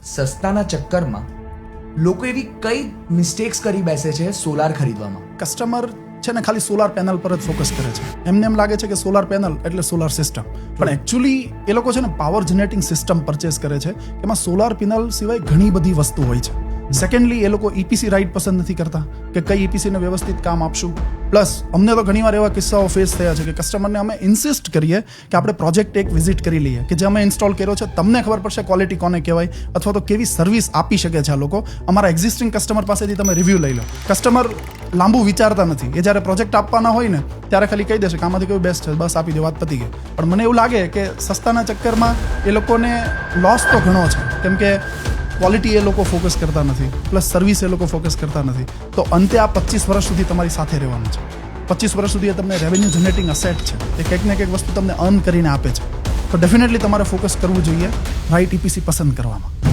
સસ્તાના ચક્કરમાં લોકો એવી કઈ મિસ્ટેક્સ કરી બેસે છે સોલાર ખરીદવામાં? કસ્ટમર છે ને ખાલી સોલાર પેનલ પર જ ફોકસ કરે છે. એમને એમ લાગે છે કે સોલાર પેનલ એટલે સોલાર સિસ્ટમ, પણ એકચ્યુઅલી એ લોકો છે ને પાવર જનરેટિંગ સિસ્ટમ પરચેસ કરે છે. એમાં સોલાર પેનલ સિવાય ઘણી બધી વસ્તુ હોય છે. સેકન્ડલી, એ લોકો EPC રાઇટ પસંદ નથી કરતા કે કઈ EPC ને વ્યવસ્થિત કામ આપશું. પ્લસ અમને તો ઘણીવાર એવા કિસ્સાઓ ફેસ થયા છે કે કસ્ટમરને અમે ઇન્સિસ્ટ કરીએ કે આપણે પ્રોજેક્ટ એક વિઝિટ કરી લઈએ કે જે અમે ઇન્સ્ટોલ કર્યો છે, તમને ખબર પડશે ક્વોલિટી કોને કહેવાય અથવા તો કેવી સર્વિસ આપી શકે છે આ લોકો. અમારા એક્ઝિસ્ટિંગ કસ્ટમર પાસેથી તમે રિવ્યૂ લઈ લો. કસ્ટમર લાંબુ વિચારતા નથી. એ જ્યારે પ્રોજેક્ટ આપવાના હોય ને ત્યારે ખાલી કહી દેશે કે આમાંથી કયું બેસ્ટ છે, બસ આપી દે, વાત પતી ગઈ. પણ મને એવું લાગે કે સસ્તાના ચક્કરમાં એ લોકોને લોસ તો ઘણો છે, કેમ કે ક્વોલિટી એ લોકો ફોકસ કરતા નથી, પ્લસ સર્વિસ એ લોકો ફોકસ કરતા નથી. તો અંતે આ 25 વર્ષ સુધી તમારી સાથે રહેવાનું છે. 25 વર્ષ સુધી એ તમને રેવન્યુ જનરેટિંગ અસેટ છે. એ કંઈક ને કંઈક વસ્તુ તમને અર્ન કરીને આપે છે. તો ડેફિનેટલી તમારે ફોકસ કરવું જોઈએ રાઇટ EPC પસંદ કરવામાં.